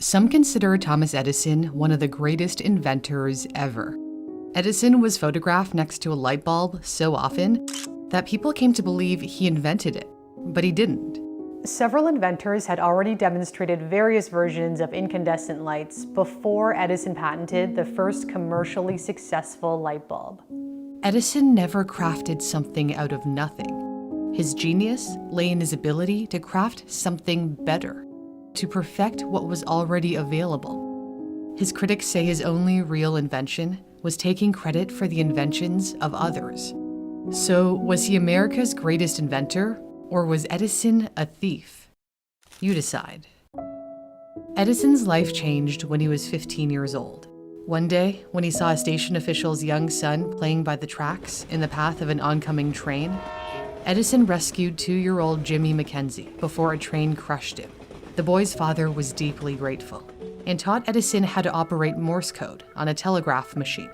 Some consider Thomas Edison one of the greatest inventors ever. Edison was photographed next to a light bulb so often that people came to believe he invented it, but he didn't. Several inventors had already demonstrated various versions of incandescent lights before Edison patented the first commercially successful light bulb. Edison never crafted something out of nothing. His genius lay in his ability to craft something better, to perfect what was already available. His critics say his only real invention was taking credit for the inventions of others. So, was he America's greatest inventor, or was Edison a thief? You decide. Edison's life changed when he was 15 years old. One day, when he saw a station official's young son playing by the tracks in the path of an oncoming train, Edison rescued 2-year-old Jimmy Mackenzie before a train crushed him. The boy's father was deeply grateful and taught Edison how to operate Morse code on a telegraph machine.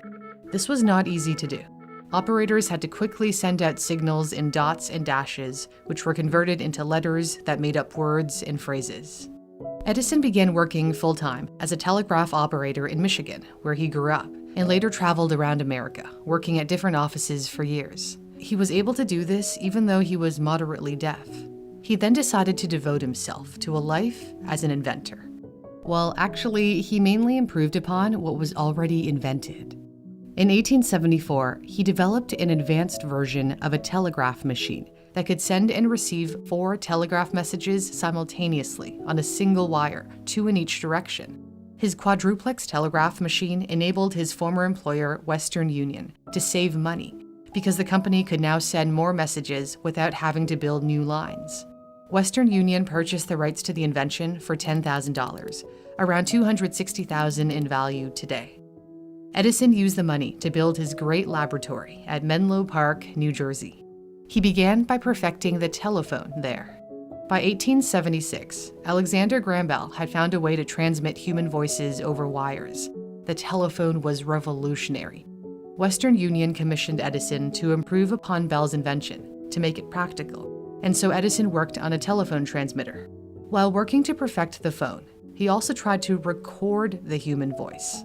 This was not easy to do. Operators had to quickly send out signals in dots and dashes, which were converted into letters that made up words and phrases. Edison began working full-time as a telegraph operator in Michigan, where he grew up, and later traveled around America, working at different offices for years. He was able to do this even though he was moderately deaf. He then decided to devote himself to a life as an inventor. Well, actually, he mainly improved upon what was already invented. In 1874, he developed an advanced version of a telegraph machine that could send and receive 4 telegraph messages simultaneously on a single wire, 2 in each direction. His quadruplex telegraph machine enabled his former employer, Western Union, to save money because the company could now send more messages without having to build new lines. Western Union purchased the rights to the invention for $10,000, around $260,000 in value today. Edison used the money to build his great laboratory at Menlo Park, New Jersey. He began by perfecting the telephone there. By 1876, Alexander Graham Bell had found a way to transmit human voices over wires. The telephone was revolutionary. Western Union commissioned Edison to improve upon Bell's invention, to make it practical, and so Edison worked on a telephone transmitter. While working to perfect the phone, he also tried to record the human voice.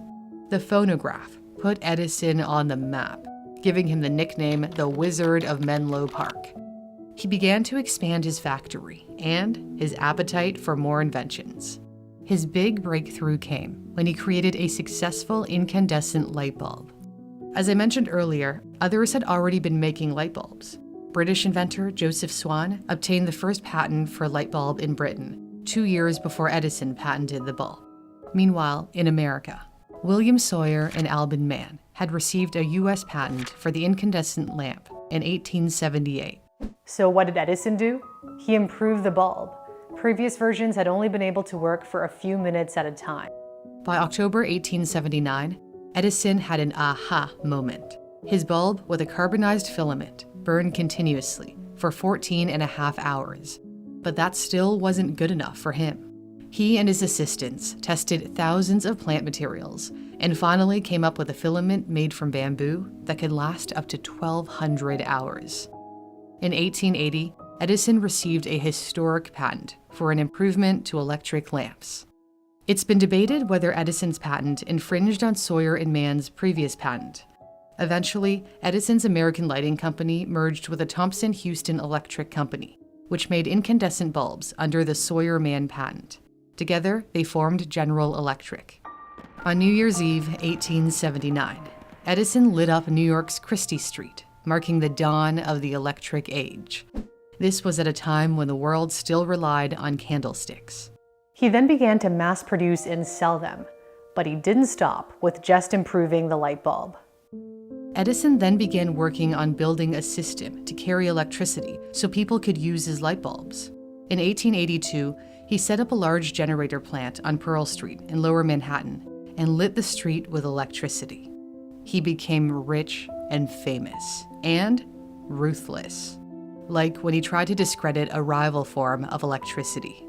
The phonograph put Edison on the map, giving him the nickname the Wizard of Menlo Park. He began to expand his factory and his appetite for more inventions. His big breakthrough came when he created a successful incandescent light bulb. As I mentioned earlier, others had already been making light bulbs. British inventor Joseph Swan obtained the first patent for a light bulb in Britain 2 years before Edison patented the bulb. Meanwhile, in America, William Sawyer and Alban Mann had received a U.S. patent for the incandescent lamp in 1878. So what did Edison do? He improved the bulb. Previous versions had only been able to work for a few minutes at a time. By October 1879, Edison had an aha moment. His bulb with a carbonized filament burned continuously for 14.5 hours. But that still wasn't good enough for him. He and his assistants tested thousands of plant materials and finally came up with a filament made from bamboo that could last up to 1,200 hours. In 1880, Edison received a historic patent for an improvement to electric lamps. It's been debated whether Edison's patent infringed on Sawyer and Mann's previous patent. Eventually, Edison's American Lighting Company merged with the Thomson-Houston Electric Company, which made incandescent bulbs under the Sawyer-Mann patent. Together, they formed General Electric. On New Year's Eve, 1879, Edison lit up New York's Christie Street, marking the dawn of the electric age. This was at a time when the world still relied on candlesticks. He then began to mass produce and sell them, but he didn't stop with just improving the light bulb. Edison then began working on building a system to carry electricity so people could use his light bulbs. In 1882, he set up a large generator plant on Pearl Street in Lower Manhattan and lit the street with electricity. He became rich and famous, and ruthless, like when he tried to discredit a rival form of electricity.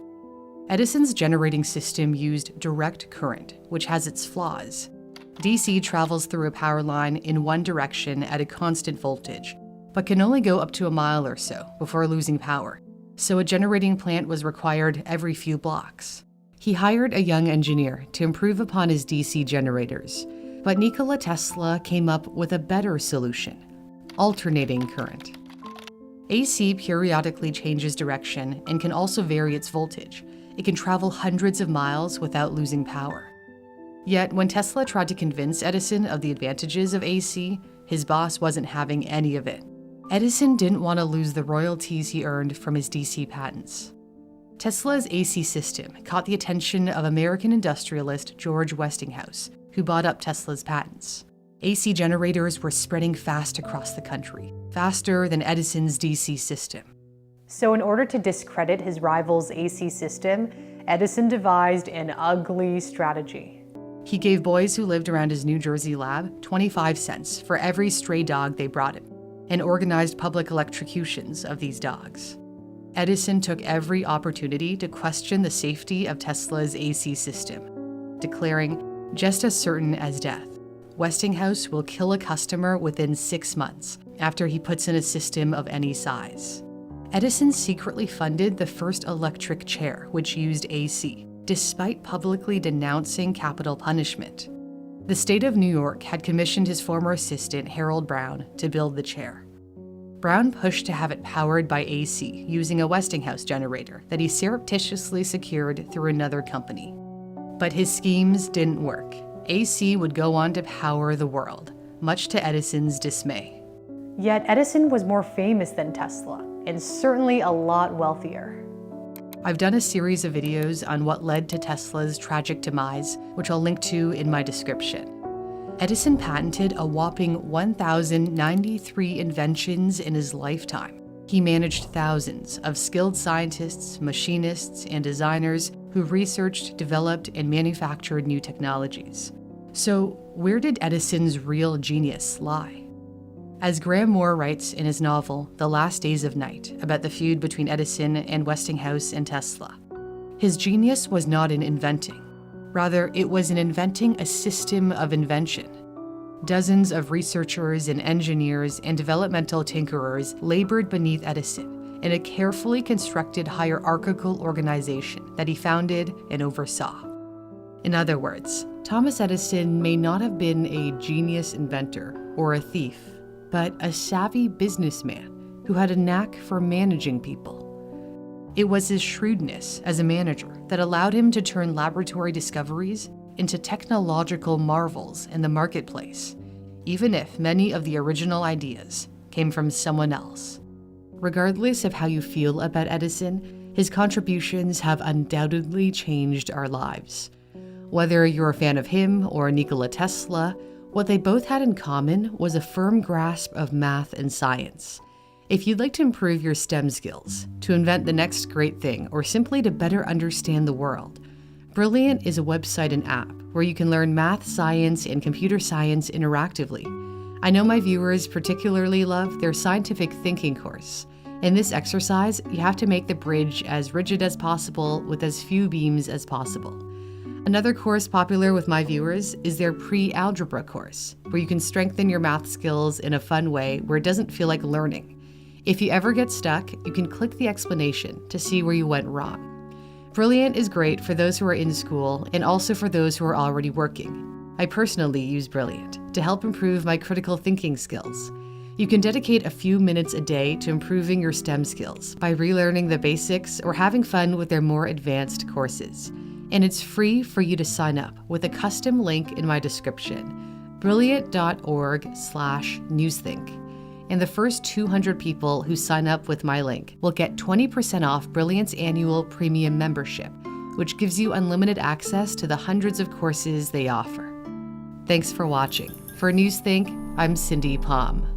Edison's generating system used direct current, which has its flaws. DC travels through a power line in one direction at a constant voltage, but can only go up to a mile or so before losing power. So a generating plant was required every few blocks. He hired a young engineer to improve upon his DC generators, but Nikola Tesla came up with a better solution: alternating current. AC periodically changes direction and can also vary its voltage. It can travel hundreds of miles without losing power. Yet, when Tesla tried to convince Edison of the advantages of AC, his boss wasn't having any of it. Edison didn't want to lose the royalties he earned from his DC patents. Tesla's AC system caught the attention of American industrialist George Westinghouse, who bought up Tesla's patents. AC generators were spreading fast across the country, faster than Edison's DC system. So in order to discredit his rival's AC system, Edison devised an ugly strategy. He gave boys who lived around his New Jersey lab 25 cents for every stray dog they brought him, and organized public electrocutions of these dogs. Edison took every opportunity to question the safety of Tesla's AC system, declaring, "Just as certain as death, Westinghouse will kill a customer within 6 months after he puts in a system of any size." Edison secretly funded the first electric chair, which used AC, despite publicly denouncing capital punishment. The state of New York had commissioned his former assistant, Harold Brown, to build the chair. Brown pushed to have it powered by AC using a Westinghouse generator that he surreptitiously secured through another company. But his schemes didn't work. AC would go on to power the world, much to Edison's dismay. Yet Edison was more famous than Tesla, and certainly a lot wealthier. I've done a series of videos on what led to Tesla's tragic demise, which I'll link to in my description. Edison patented a whopping 1,093 inventions in his lifetime. He managed thousands of skilled scientists, machinists, and designers who researched, developed, and manufactured new technologies. So, where did Edison's real genius lie? As Graham Moore writes in his novel, The Last Days of Night, about the feud between Edison and Westinghouse and Tesla, his genius was not in inventing. Rather, it was in inventing a system of invention. Dozens of researchers and engineers and developmental tinkerers labored beneath Edison in a carefully constructed hierarchical organization that he founded and oversaw. In other words, Thomas Edison may not have been a genius inventor or a thief, but a savvy businessman who had a knack for managing people. It was his shrewdness as a manager that allowed him to turn laboratory discoveries into technological marvels in the marketplace, even if many of the original ideas came from someone else. Regardless of how you feel about Edison, his contributions have undoubtedly changed our lives. Whether you're a fan of him or Nikola Tesla, what they both had in common was a firm grasp of math and science. If you'd like to improve your STEM skills, to invent the next great thing, or simply to better understand the world, Brilliant is a website and app where you can learn math, science, and computer science interactively. I know my viewers particularly love their scientific thinking course. In this exercise, you have to make the bridge as rigid as possible with as few beams as possible. Another course popular with my viewers is their pre-algebra course, where you can strengthen your math skills in a fun way where it doesn't feel like learning. If you ever get stuck, you can click the explanation to see where you went wrong. Brilliant is great for those who are in school and also for those who are already working. I personally use Brilliant to help improve my critical thinking skills. You can dedicate a few minutes a day to improving your STEM skills by relearning the basics or having fun with their more advanced courses. And it's free for you to sign up with a custom link in my description, brilliant.org/newsthink. And the first 200 people who sign up with my link will get 20% off Brilliant's annual premium membership, which gives you unlimited access to the hundreds of courses they offer. Thanks for watching. For Newsthink, I'm Cindy Palm.